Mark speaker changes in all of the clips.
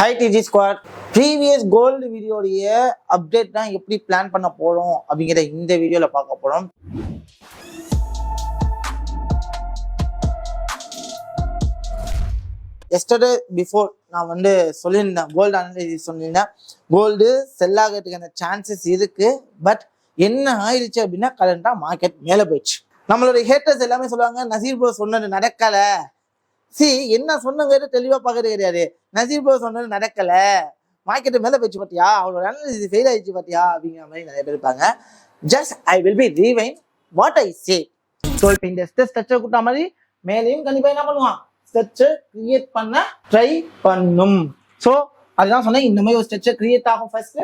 Speaker 1: High டிஜி squad previous gold வீடியோடைய update தான் எப்படி plan பண்ண போறோம் அப்படிங்கிற இந்த வீடியோல பார்க்க போறோம். எஸ்டர்டே பிஃபோர் நான் சொல்லியிருந்தேன், கோல்டு அனலைசிஸ் சொல்லியிருந்தேன். கோல்டு செல் ஆகிறதுக்கான சான்சஸ் இருக்கு. பட் என்ன ஆயிடுச்சு அப்படின்னா கரண்டா மார்க்கெட் மேலே போயிடுச்சு. நம்மளுடைய ஹேட்டர்ஸ் எல்லாமே சொல்லுவாங்க, நசீர் ப்ரோ சொன்னது நடக்கல. என்ன சொன்னங்க தெளிவா பாக்குறது கிடையாது. நசீர் ப்ரோ சொன்னது நடக்கல, மார்க்கெட் மேல போயிடுச்சு பாத்தியா, அவரோட அனாலிசிஸ் ஃபெயில் ஆயிடுச்சு பாத்தியா அப்படிங்கிற மாதிரி நிறைய பேர் இருப்பாங்க. Just I will be rewind what I say. So இப்போ இந்த ஸ்ட்ரக்சர் கூட்ட மாதிரி மேலேயும் கண்டிப்பா என்ன பண்ணுவான், ஸ்ட்ரக்சர் கிரியேட் பண்ண ட்ரை பண்ணும். ஸோ அதுதான் சொன்னேன், இந்த மாதிரி ஒரு ஸ்ட்ரக்சர் கிரியேட் ஆகும். ஃபர்ஸ்ட்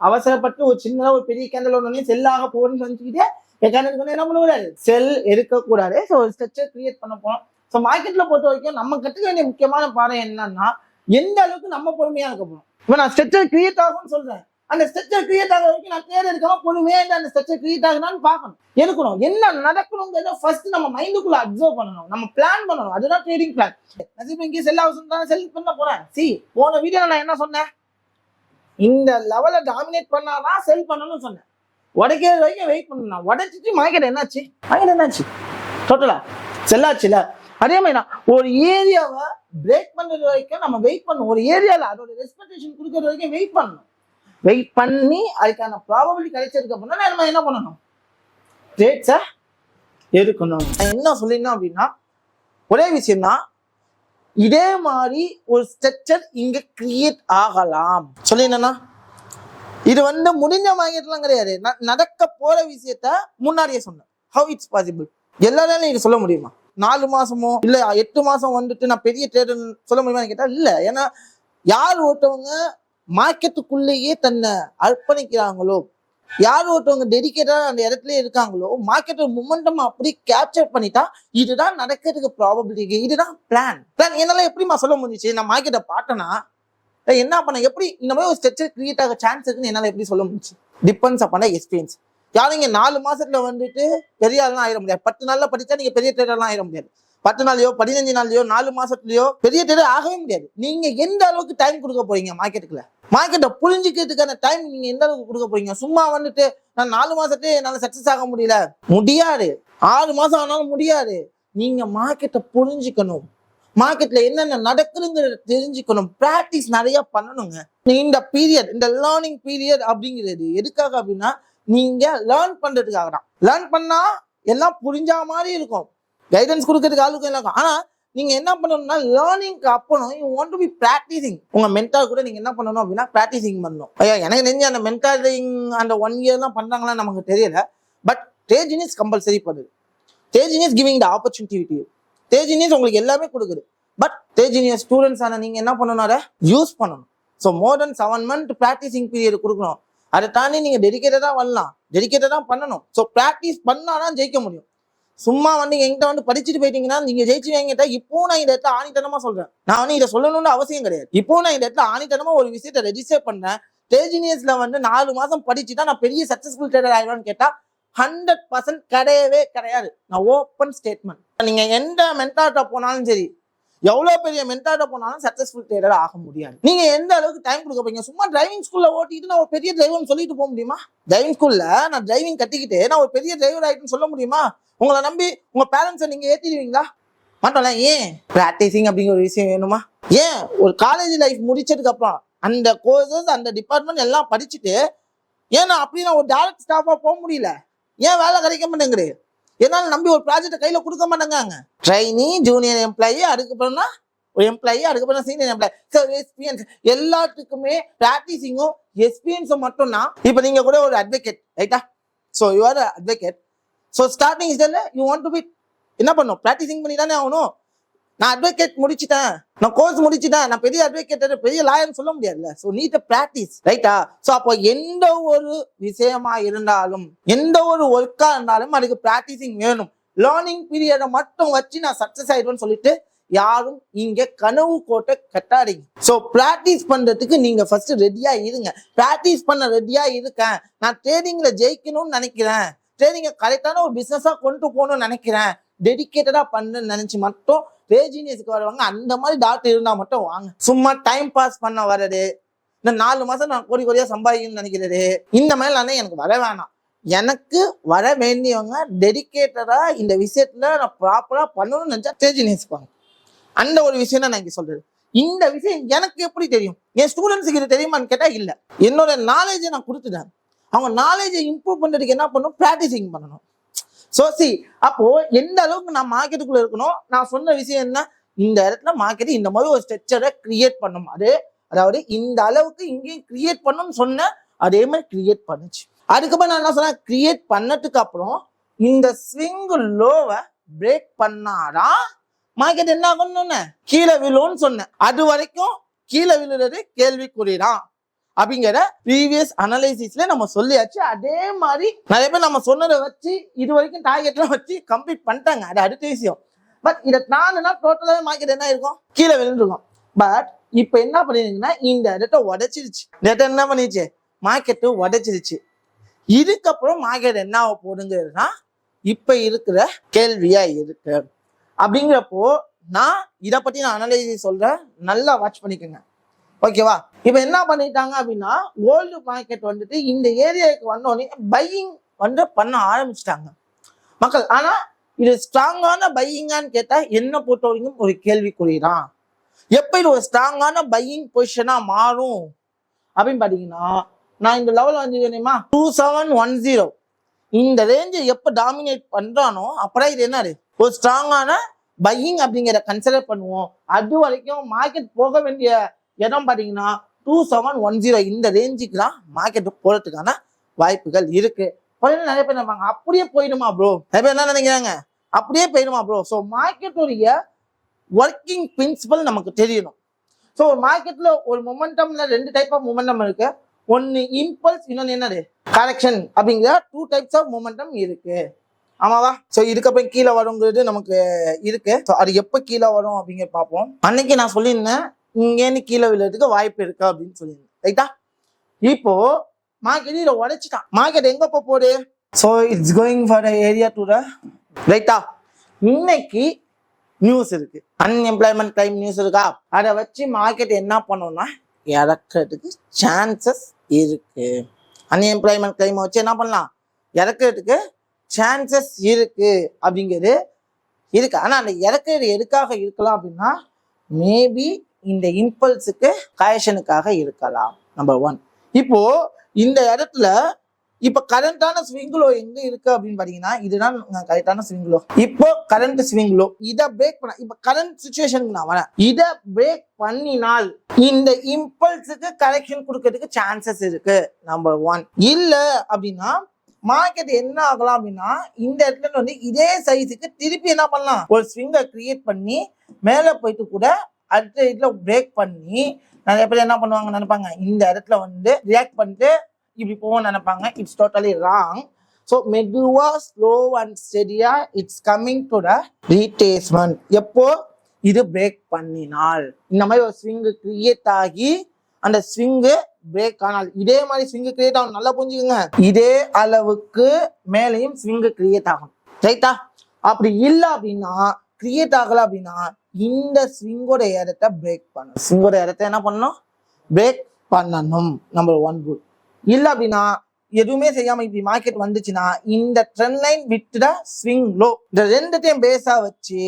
Speaker 1: அவசரப்பட்டு ஒரு சின்னதாக ஒரு பெரிய கேண்டல் ஒன்று செல் ஆக போகணும்னு சொல்லிக்கிட்டே என்ன பண்ணக்கூடாது, செல் எடுக்கக்கூடாது. ஸோ ஒரு ஸ்ட்ரக்சர் கிரியேட் பண்ண போனோம். ஸோ மார்க்கெட்ல பொறுத்த வரைக்கும் நம்ம கற்றுக்க வேண்டிய முக்கியமான பாடம் என்னன்னா, எந்த அளவுக்கு நம்ம பொறுமையா இருக்க போறோம். இப்போ நான் ஸ்ட்ரக்சர் கிரியேட் ஆகும்னு சொல்றேன், அந்த ஸ்ட்ரக்சர் கிரியேட் ஆக வரைக்கும் நான் தேர் எடுக்காம பொறுமையா அந்த ஸ்ட்ரக்சர் கிரியேட் ஆகுதான்னு பார்க்கணும், எடுக்கணும். என்ன நடக்கணுங்கிறத ஃபர்ஸ்ட் நம்ம மைண்டுக்குள்ள அப்சர்வ் பண்ணணும், நம்ம பிளான் பண்ணணும். அதுதான் ட்ரேடிங் பிளான். நசீப் இங்கே செல் அவசரம் செல் பண்ண போறேன். போன வீடியோ நான் என்ன சொன்னேன், இந்த லெவலை டாமினேட் பண்ணாதான் செல் பண்ணணும்னு சொன்னேன். உடைக்கிற வரைக்கும் வெயிட் பண்ணணும். உடைச்சிட்டு மார்க்கெட் என்னாச்சு டோட்டலா செல்லாச்சுல. அதே மாதிரி ஒரு ஏரியாவை பிரேக் பண்றது வரைக்கும் நம்ம வெயிட் பண்ணணும். ஒரு ஏரியாவில் அதோட ரெஸ்பெக்டேஷன் கொடுக்கறது வரைக்கும் வெயிட் பண்ணணும். வெயிட் பண்ணி அதுக்கான ப்ராபபிலிட்டி கிடைச்சதுக்கு அப்புறம் நம்ம என்ன பண்ணணும், ட்ரேட்ஸை எடுக்கணும். என்ன சொல்லிடணும் அப்படின்னா ஒரே விஷயம் தான், இதே மாதிரி ஒரு ஸ்ட்ரக்சர் இங்க கிரியேட் ஆகலாம் சொல்லினா. இது முடிஞ்ச மார்க்கெட்லாம் கிடையாது, நடக்க போற விஷயத்த முன்னாடியே சொன்னேன். ஹவ் இட்ஸ் பாசிபிள், எல்லாராலும் இது சொல்ல முடியுமா? 4 மாசமோ இல்ல 8 மாசம் நான் பெரிய ட்ரேடர் சொல்ல முடியுமா கேட்டா இல்ல. ஏன்னா யார் ஒருத்தவங்க மார்க்கெட்டுக்குள்ளேயே தன்னை அர்ப்பணிக்கிறாங்களோ, யார் ஒருத்தவங்க டெடிகேட்டா அந்த இடத்துல இருக்காங்களோ, மார்க்கெட்டோட மொமெண்டம் அப்படி கேப்சர் பண்ணிட்டா இதுதான் நடக்கிறதுக்கு ப்ராபபிலிட்டி, இதுதான் பிளான். என்னால எப்படிமா சொல்ல முடிஞ்சிச்சு? நான் மார்க்கெட்டை பார்த்தேன்னா என்ன பண்ண, எப்படி இந்த மாதிரி ஒரு ஸ்ட்ரக்சர் கிரியேட் ஆக சான்ஸ் இருக்குன்னு என்னால எப்படி சொல்ல முடிச்சு? டிபெண்ட்ஸ் அப்பான எக்ஸ்பீரியன்ஸ். யாரும் இங்க 4 மாசத்துல பெரிய ஆள்லாம் ஆயிட முடியாது. 10 நாள்ல படிச்சா நீங்க பெரிய ட்ரேடர்லாம் ஆயிட முடியாது. 10 நாள்லயோ 15 நாள்லயோ 4 மாசத்துலயோ பெரிய ட்ரேடர் ஆகவே முடியாது. நீங்க எந்த அளவுக்கு டைம் கொடுக்க போறீங்க மார்க்கெட்டுக்குள்ள, மார்க்கெட்டை புரிஞ்சுக்கிறதுக்கான டைம் நீங்க எந்த அளவுக்கு கொடுக்க போறீங்க? சும்மா நான் 4 மாசத்துலயே என்னால சக்சஸ் ஆக முடியாது, 6 மாசம் ஆனாலும் முடியாது. நீங்க மார்க்கெட்டை புரிஞ்சுக்கணும், மார்க்கெட்ல என்னென்ன நடக்குதுங்கிறத தெரிஞ்சுக்கணும், பிராக்டிஸ் நிறைய பண்ணணுங்க. இந்த பீரியட், இந்த லேர்னிங் பீரியட் அப்படிங்கிறது எதுக்காக அப்படின்னா, நீங்க லேர்ன் பண்றதுக்காக தான். லேர்ன் பண்ணா எல்லாம் புரிஞ்சா மாதிரி இருக்கும், கைடன்ஸ் கொடுக்கறதுக்கு ஆளுக்கும் எல்லாம் இருக்கும். ஆனா நீங்க என்ன பண்ணணும்னா லேர்னிங்க்கு அப்புறம் you want to be practicing. உங்க மென்டார் கூட நீங்க என்ன பண்ணணும் அப்படின்னா பிராக்டிசிங் பண்ணணும். ஐயா எனக்கு தெரிஞ்சு அந்த மென்டாரிங் அந்த 1 இயர் தான் பண்றாங்களா நமக்கு தெரியல. பட் ட்ரேடிங் இஸ் கம்பல்சரி பண்ணுது. Trading is giving the opportunity. Trading உங்களுக்கு எல்லாமே கொடுக்குது. பட் ட்ரேடிங் ஸ்டூடெண்ட்ஸ் ஆன நீங்க என்ன பண்ணணும், அதை யூஸ் பண்ணணும். ஸோ மோர் தென் 7 month ப்ராக்டிசிங் பீரியட் கொடுக்கணும். அதை தாண்டி நீங்க டெடிகேட்டடா வரலாம், டெடிகேட்டடா பண்ணணும். ஸோ ப்ராக்டிஸ் பண்ணாதான் ஜெயிக்க முடியும். சும்மா என்கிட்ட படிச்சுட்டு போயிட்டீங்கன்னா நீங்க ஜெயிச்சுவீங்கிட்ட. இப்போ நான் இந்த இடத்துல ஆணித்தனமா சொல்றேன், நான் இதை சொல்லணும்னு அவசியம் கிடையாது. இப்போ நான் இந்த இடத்துல ஆணித்தனமா ஒரு விஷயத்த ரெஜிஸ்டர் பண்ணேன். ட்ரேடிங்ஸ்ல 4 மாசம் படிச்சுட்டா நான் பெரிய சக்சஸ்ஃபுல் ட்ரேடர் ஆயிடுவான்னு கேட்டா 100% கிடையவே கிடையாது. நான் ஓப்பன் ஸ்டேட்மெண்ட். நீங்க எந்த மென்டார்ட்ட போனாலும் சரி, எவ்வளவு பெரிய மென்டார்ட்ட போனாலும் சக்சஸ்ஃபுல் ட்ரேடர் ஆக முடியாது. நீங்க எந்த அளவுக்கு டைம் கொடுக்க போறீங்க? சும்மா டிரைவிங் ஸ்கூல்ல ஓட்டிட்டு நான் ஒரு பெரிய டிரைவர்னு சொல்லிட்டு போக முடியுமா? டிரைவிங் ஸ்கூல்ல நான் டிரைவிங் கட்டிக்கிட்டு நான் ஒரு பெரிய டிரைவர் ஆயிட்டுன்னு சொல்ல முடியுமா? உங்களை நம்பி உங்க பேரண்ட்ஸை நீங்க ஏத்திடுவீங்களா? மாட்டோம்ல. ஏன் பிராக்டிசிங் அப்படிங்கிற ஒரு விஷயம் வேணுமா? ஏன் ஒரு காலேஜ் லைஃப் முடிச்சதுக்கு அப்புறம் அந்த கோர்சஸ் அந்த டிபார்ட்மெண்ட் எல்லாம் படிச்சுட்டு ஏன் நான் அப்படி நான் ஒரு டைரக்ட் ஸ்டாஃபா போக முடியல? ஏன் வேலை கிடைக்க மாட்டேங்குது? என்னால நம்பி ஒரு ப்ராஜெக்டை கையில கொடுக்க மாட்டேங்க. ட்ரைனி, ஜூனியர் எம்ப்ளாயி, அதுக்கப்புறம்னா ஒரு எம்ப்ளாயி, அதுக்கப்புறம் சீனியர் எம்ப்ளாயி. ஸோ எக்ஸ்பீரியன்ஸ் எல்லாத்துக்குமே ப்ராக்டிசிங்கும் எக்ஸ்பீரியன்ஸும் மட்டும்தான். இப்போ நீங்க கூட ஒரு அட்வொகேட் ரைட்டா? So you are advocate. So starting ஸ்டேஜ்ல யூ வாண்ட் டு பி என்ன பண்ணும், ப்ராக்டிசிங் பண்ணி தானே ஆகணும். நான் அட்வொகேட் முடிச்சுட்டேன், நான் கோர்ஸ் முடிச்சுட்டேன், நான் பெரிய அட்வொகேட் பெரிய லாயர்னு சொல்ல முடியாதுல்ல. ஸோ நீட் பிராக்டிஸ் ரைட்டா? ஸோ அப்போ எந்த ஒரு விஷயமா இருந்தாலும், எந்த ஒரு ஒர்க்கா இருந்தாலும் அதுக்கு பிராக்டிசிங் வேணும். லேர்னிங் பீரியடை மட்டும் வச்சு நான் சக்சஸ் ஆயிடுவேன்னு சொல்லிட்டு யாரும் இங்க கனவு கோட்டை கட்டாதீங்க. ஸோ பிராக்டிஸ் பண்றதுக்கு நீங்க ஃபர்ஸ்ட் ரெடியா இருங்க. பிராக்டிஸ் பண்ண ரெடியா இருக்கேன், நான் ட்ரேடிங்ல ஜெயிக்கணும்னு நினைக்கிறேன், ட்ரேடிங்கை கரெக்டான ஒரு பிசினஸா கொண்டு போகணும்னு நினைக்கிறேன், டெடிகேட்டடா பண்ணணும்னு நினைச்சு மட்டும் ரேஜினியஸ்க்கு வருவாங்க. அந்த மாதிரி டாக்டர் இருந்தா மட்டும் வாங்க. சும்மா டைம் பாஸ் பண்ண வர்றது, இந்த 4 மாசம் நான் கோடி கோடியா சம்பாதிக்கணும்னு நினைக்கிறது, இந்த மாதிரி எனக்கு வர வேணாம். எனக்கு வர வேண்டியவங்க டெடிகேட்டடா இந்த விஷயத்துல நான் ப்ராப்பரா பண்ணணும்னு நினைச்சா ரேஜினியஸ்க்கு வாங்க. அந்த ஒரு விஷயம் தான் நான் இங்க சொல்றது. இந்த விஷயம் எனக்கு எப்படி தெரியும்? என் ஸ்டூடெண்ட்ஸுக்கு இது தெரியுமான்னு கேட்டா இல்ல. என்னோட நாலேஜை நான் கொடுத்துட்டேன். அவங்க நாலேஜை இம்ப்ரூவ் பண்றதுக்கு என்ன பண்ணணும்? பிராக்டிசிங் பண்ணணும். அப்போ எந்த அளவுக்கு நான் மார்க்கெட்டுக்குள்ள இருக்கணும்? நான் சொன்ன விஷயம் என்ன? இந்த இடத்துல மார்க்கெட் இந்த மாதிரி ஒரு ஸ்ட்ரக்சரை கிரியேட் பண்ணும். அதாவது இந்த அளவுக்கு இங்கேயும் கிரியேட் பண்ணணும்னு சொன்னேன், அதே மாதிரி கிரியேட் பண்ணுச்சு. அதுக்கப்புறம் நான் என்ன சொன்னேன்? கிரியேட் பண்ணதுக்கு அப்புறம் இந்த ஸ்விங் லோவை பிரேக் பண்ணாதான் மார்க்கெட் என்ன ஆகணும்னு கீழே விழுன்னு சொன்னேன். அது வரைக்கும் கீழே விழுறது கேள்விக்குறிதான் அப்படிங்கிற ப்ரீவியஸ் அனலைசிஸ்ல நம்ம சொல்லியாச்சு. அதே மாதிரி நிறைய பேர் நம்ம சொன்னதை வச்சு இது வரைக்கும் டார்கெட்லாம் வச்சு கம்ப்ளீட் பண்ணிட்டாங்க. அது அடுத்த விஷயம். பட் இதை தாண்டுனா டோட்டலாவே மார்க்கெட் என்ன இருக்கும்? கீழே விழுந்துருக்கும். பட் இப்ப என்ன பண்ணிருந்தீங்கன்னா இந்த இடத்த உடைச்சிருச்சு. இடத்த என்ன பண்ணிச்சு? மார்க்கெட்டு உடைச்சிருச்சு. இதுக்கப்புறம் மார்க்கெட் என்ன ஆக போடுங்கிறதுனா இப்ப இருக்கிற கேள்வியா இருக்கு. அப்படிங்கிறப்போ நான் இதை பத்தி நான் அனலைசிஸ் சொல்றேன், நல்லா வாட்ச் பண்ணிக்கோங்க. ஓகேவா? இப்ப என்ன பண்ணிட்டாங்க அப்படின்னா கோல்டு மார்க்கெட் வந்துட்டு இந்த ஏரியாவுக்கு வந்தோடனே பையிங் பண்ண ஆரம்பிச்சிட்டாங்க மக்கள். ஆனா இது ஸ்ட்ராங்கான பையிங்கான்னு கேட்டா என்ன பொறுத்த வரைக்கும் ஒரு கேள்விக்குறிதான். எப்ப இது ஒரு ஸ்ட்ராங்கான பையிங் பொசிஷனா மாறும் அப்படின்னு பாத்தீங்கன்னா, நான் இந்த லெவல் வந்து தெரியுமா 2710 இந்த ரேஞ்சை எப்ப டாமினேட் பண்றானோ அப்புறம் இது என்னது ஒரு ஸ்ட்ராங்கான பையிங் அப்படிங்கிற கன்சிடர் பண்ணுவோம். அது வரைக்கும் மார்க்கெட் போக வேண்டிய இடம் பாத்தீங்கன்னா 2710 இந்த ரேஞ்சுக்கு தான் மார்க்கெட் போறதுக்கான வாய்ப்புகள் இருக்கு. நிறைய பேர் நினைப்பாங்க அப்படியே போயிடுமா ப்ரோ? நிறைய பேர் என்ன நினைக்கிறாங்க? அப்படியே போயிடுமா ப்ரோ? ஸோ மார்க்கெட்டுடைய ஒர்க்கிங் பிரின்சிபல் நமக்கு தெரியணும். ஸோ மார்க்கெட்ல ஒரு மொமெண்டம்ல 2 டைப் ஆஃப் மொமெண்டம் இருக்கு. ஒன்னு இம்பல்ஸ், இன்னொன்னு என்னது கரெக்ஷன் அப்படிங்கிற 2 டைப்ஸ் ஆஃப் மொமெண்டம் இருக்கு. ஆமாவா? ஸோ இதுக்கப்புறம் கீழே வருங்கிறது நமக்கு இருக்கு. ஸோ அது எப்போ கீழே வரும் அப்படிங்கிற பார்ப்போம். அன்னைக்கு நான் சொல்லியிருந்தேன் இங்கேன்னு கீழே விழுறதுக்கு வாய்ப்பு இருக்கு அப்படின்னு சொல்லியிருந்தேன். ரைட்டா? இப்போ மார்க்கெட் இதை உடைச்சிட்டான். மார்க்கெட் எங்க போகுது? So it's going for area to the ரைட்டா. இன்னைக்கு நியூஸ் இருக்கு, அன்எம்ப்ளாய்மெண்ட் கிளைம் நியூஸ் இருக்கா? அதை வச்சு மார்க்கெட் என்ன பண்ணணும்னா இறக்கிறதுக்கு சான்சஸ் இருக்கு. அன்எம்ப்ளாய்மெண்ட் கிளைம் வச்சு என்ன பண்ணலாம்? இறக்கிறதுக்கு சான்சஸ் இருக்கு அப்படிங்கிறது இருக்கு. ஆனா அந்த இறக்கிறது எதுக்காக இருக்கலாம் அப்படின்னா மேபி இந்த இம்பல்ஸுக்கு கரெக்ஷனுக்காக இருக்கலாம். நம்பர் 1. இப்போ இந்த இடத்துல இப்ப கரண்டான ஸ்விங்லோ எங்க இருக்கு அப்படின்னு பாத்தீங்கன்னா இதுதான் கரெக்டான ஸ்விங்லோ. இப்போ கரண்ட் ஸ்விங்லோ இதை பிரேக் பண்ண, இப்ப கரண்ட் சிச்சுவேஷனுக்கு நான் வரேன். இதை பிரேக் பண்ணினால் இந்த இம்பல்ஸுக்கு கரெக்ஷன் கொடுக்கறதுக்கு சான்சஸ் இருக்கு. நம்பர் 1. இல்ல அப்படின்னா மார்க்கெட் என்ன ஆகலாம் அப்படின்னா இந்த இடத்துல வந்து இதே சைஸுக்கு திருப்பி என்ன பண்ணலாம்? ஒரு ஸ்விங்கை கிரியேட் பண்ணி மேல போயிட்டு கூட அடுத்த இடத்துல பிரேக் பண்ணி நிறைய பேர் என்ன பண்ணுவாங்க நினைப்பாங்க இந்த இடத்துல வந்து ரியாக்ட் பண்ணிட்டு இப்படி போவோம்னு நினைப்பாங்க. It's totally wrong. ஸோ மெதுவா ஸ்லோ அண்ட் ஸ்டெடியா it's coming to the retracement. எப்போ இது பிரேக் பண்ணினால் இந்த மாதிரி ஒரு ஸ்விங் கிரியேட் ஆகி அந்த ஸ்விங்கு பிரேக் ஆனால் இதே மாதிரி ஸ்விங் கிரியேட் ஆகும். நல்லா புரிஞ்சுக்கோங்க, இதே அளவுக்கு மேலையும் ஸ்விங் கிரியேட் ஆகும். ரைட்டா? அப்படி இல்லை அப்படின்னா கிரியேட் ஆகல அப்படின்னா இந்த ஸ்விங்கோட இடத்தை பிரேக் பண்ணணும். ஸ்விங்கோட இடத்த என்ன பண்ணணும்? பிரேக் பண்ணணும். Number 1 rule. இல்லை அப்படின்னா எதுவுமே செய்யாம இப்படி மார்க்கெட் வந்துச்சுன்னா இந்த trend line with the swing low இந்த 2த்தையும் பேஸா வச்சு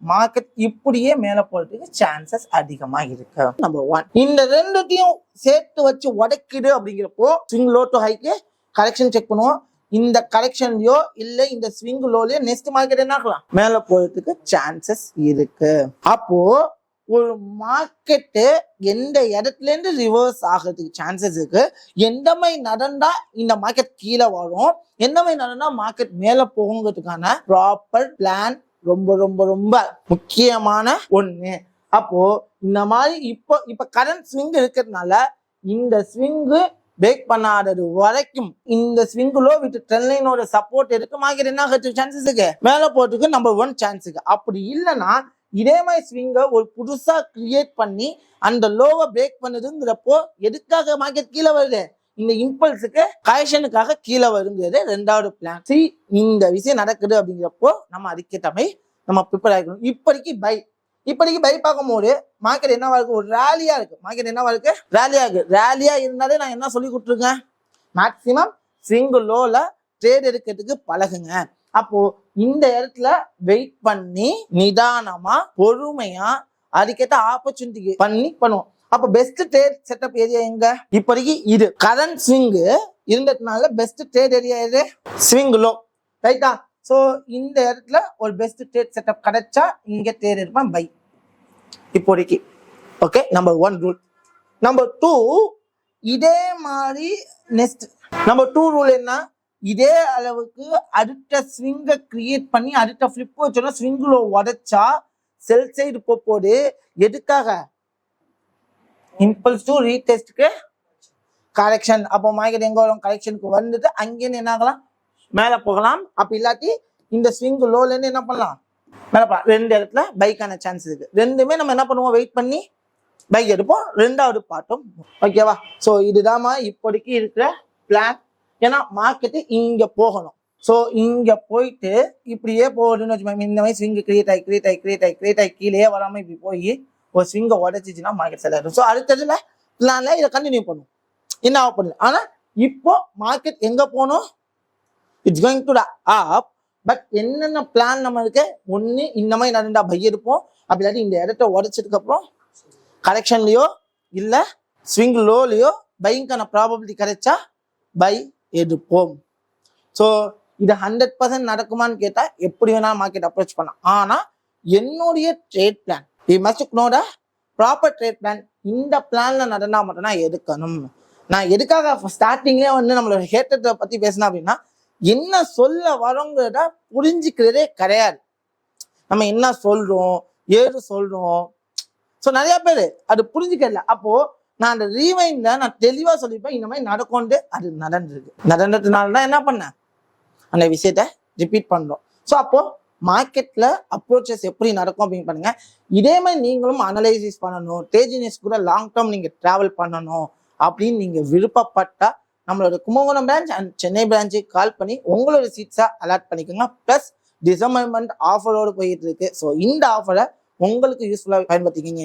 Speaker 1: மார்க்கெட் இப்படியே மேல போறதுக்கு சான்சஸ் அதிகமா இருக்கு. நம்பர் 1. இந்த 2த்தையும் சேர்த்து வச்சு உடைக்குது அப்படிங்கிறப்போ swing low to haiku correction check பண்ணுவோம். இந்த கரெக்ஷன்லயோ இல்ல இந்த ஸ்விங் லோலயோ நெக்ஸ்ட் மார்க்கெட் என்ன ஆகலாம்? மேல போறதுக்கு சான்சஸ் இருக்கு. அப்போ ஒரு மார்க்கெட்டு எந்த இடத்துல இருந்து ரிவர்ஸ் ஆகிறதுக்கு சான்சஸ் இருக்கு, எந்த மாதிரி நடந்தா இந்த மார்க்கெட் கீழே வரும், எந்த மாதிரி நடந்தா மார்க்கெட் மேல போகுங்கிறதுக்கான ப்ராப்பர் பிளான் ரொம்ப ரொம்ப ரொம்ப முக்கியமான ஒண்ணு. அப்போ இந்த மாதிரி இப்ப கரண்ட் ஸ்விங் இருக்கிறதுனால இந்த ஸ்விங்கு பிரேக் பண்ணாதது வரைக்கும் இந்த ஸ்விங்குலோ வித் ட்ரெண்ட் லைனோட சப்போர்ட் எடுத்து மார்க்கெட் என்ன ஆகிறதுக்கு சான்சஸ் இருக்கு? மேல போறதுக்கு நம்பர் 1 சான்ஸ் இருக்கு. அப்படி இல்லைன்னா இதே மாதிரி ஸ்விங்கை ஒரு புதுசா கிரியேட் பண்ணி அந்த லோவை பிரேக் பண்ணுதுங்கிறப்போ எதுக்காக மார்க்கெட் கீழே வருது? இந்த இம்பல்ஸுக்கு கரெக்ஷனுக்காக கீழே வருங்கிறது ரெண்டாவது பிளான். சரி, இந்த விஷயம் நடக்குது அப்படிங்கிறப்போ நம்ம அதுக்கேற்ற மாதிரி நம்ம ப்ரிப்பேர் ஆகிக்கணும். இப்படிக்கு பை பார்க்கும்போது மார்க்கெட் என்னவா இருக்கு, ஒரு ரேலியா இருக்கு. மார்க்கெட் என்னவா இருக்கு, ரேலியா இருந்தாலே நான் என்ன சொல்லி கொடுத்துருக்கேன், மேக்சிமம் ஸ்விங் லோல ட்ரேட் எடுக்கிறதுக்கு பழகுங்க. அப்போ இந்த இடத்துல வெயிட் பண்ணி நிதானமா பொறுமையா அதுக்கேற்ற ஆப்பர்ச்சுனிட்டி பண்ணுவோம். அப்போ பெஸ்ட் ட்ரேட் செட்டப் ஏரியா எங்க, இப்போதைக்கு இது கரண்ட் ஸ்விங் இருந்ததுனால பெஸ்ட் ட்ரேட் ஏரியா எது, ஸ்விங் லோ, ரைட்டா? ஸோ இந்த இடத்துல ஒரு பெஸ்ட் ட்ரேட் செட்டப் கிடைச்சா இங்க ட்ரேட் எடுப்பேன் பை இப்போதைக்கு. Okay, number 1 rule. நம்பர் 2, இதே மாதிரி நெக்ஸ்ட் நம்பர் 2 ரூல் என்ன, இதே அளவுக்கு அடுத்த ஸ்விங்கை கிரியேட் பண்ணி அடுத்த ஃபிளிப் வச்சோன்னா ஸ்விங்ல உடைச்சா செல் சைடு போகுது. எதுக்காக, இம்பல்ஸ் டு ரீடெஸ்ட்க்கு கரெக்ஷன். அப்போ மார்க்கெட் எங்க வரும், கரெக்ஷனுக்கு வந்துட்டு அங்கேருந்து என்ன ஆகலாம், மேலே போகலாம். அப்ப இல்லாட்டி இந்த ஸ்விங் லோல இருந்து என்ன பண்ணலாம், மேலே போகலாம். 2 இடத்துல பைக்கான சான்ஸ் இருக்கு. ரெண்டுமே நம்ம என்ன பண்ணுவோம், வெயிட் பண்ணி பைக் எடுப்போம். ரெண்டாவது பார்ட்டும் ஓகேவா. ஸோ இதுதாம்மா இப்போதைக்கு இருக்கிற பிளான். ஏன்னா மார்க்கெட்டு இங்க போகணும். ஸோ இங்க போயிட்டு இப்படியே போகுதுன்னு வச்சுக்கோங்க. இந்த மாதிரி ஸ்விங் கிரியேட் ஆகி கீழே வராம இப்படி போய் ஒரு ஸ்விங்கை உடச்சிச்சுன்னா மார்க்கெட் செல் ஆயிடும். ஸோ அடுத்ததுல பிளான்ல இதை கண்டினியூ பண்ணும், என்ன ஆஃப் பண்ணல. ஆனா இப்போ மார்க்கெட் எங்க போகணும், it's going to up. But என்னென்ன பிளான் நம்ம இருக்கு, ஒண்ணு இந்த மாதிரி நடந்தா பை எடுப்போம். அப்படி இல்லாட்டி இந்த இடத்த உடச்சதுக்கு அப்புறம் கரெக்ஷன்லயோ இல்ல ஸ்விங் லோலயோ பைக்கான ப்ராபபிலிட்டி கிடைச்சா பை எடுப்போம். ஸோ இது 100% நடக்குமான்னு கேட்டா எப்படி வேணாலும் மார்க்கெட் அப்ரோச் பண்ணலாம். ஆனா என்னுடைய trade plan, we must know the proper trade plan. இந்த பிளான்ல நடந்தா மட்டும் நான் எடுக்கணும். நான் எதுக்காக ஸ்டார்டிங்லேயே நம்மளோட ஹேட்டத்தை பத்தி பேசினேன் அப்படின்னா, என்ன சொல்ல வரோங்கிறத புரிஞ்சுக்கிறதே கிடையாது. நம்ம என்ன சொல்றோம் ஏது சொல்றோம், ஸோ நிறைய பேர் அது புரிஞ்சுக்கல. அப்போ நான் அந்த ரீவைண்ட்ல நான் தெளிவா சொல்லிப்பேன், இந்த மாதிரி நடக்கும்ட்டு. அது நடந்ததுனால தான் என்ன பண்ணேன், அந்த விஷயத்த ரிப்பீட் பண்றோம். ஸோ அப்போ மார்க்கெட்ல அப்ரோச்சஸ் எப்படி நடக்கும் அப்படின்னு பண்ணுங்க. இதே மாதிரி நீங்களும் அனலைசிஸ் பண்ணணும், டேஜினஸ் கூட லாங் டேர்ம் நீங்க டிராவல் பண்ணணும் அப்படின்னு நீங்க விருப்பப்பட்டா நம்மளோட கும்பகோணம் பிரான்ச் அண்ட் சென்னை பிரான்ச்சுக்கு கால் பண்ணி உங்களோட சீட்ஸை அலாட் பண்ணிக்கோங்க. பிளஸ் டிசம்பர் ஆஃபரோடு போயிட்டு இருக்கு. ஸோ இந்த ஆஃபரை உங்களுக்கு யூஸ்ஃபுல்லாக பயன்படுத்திக்கிங்க.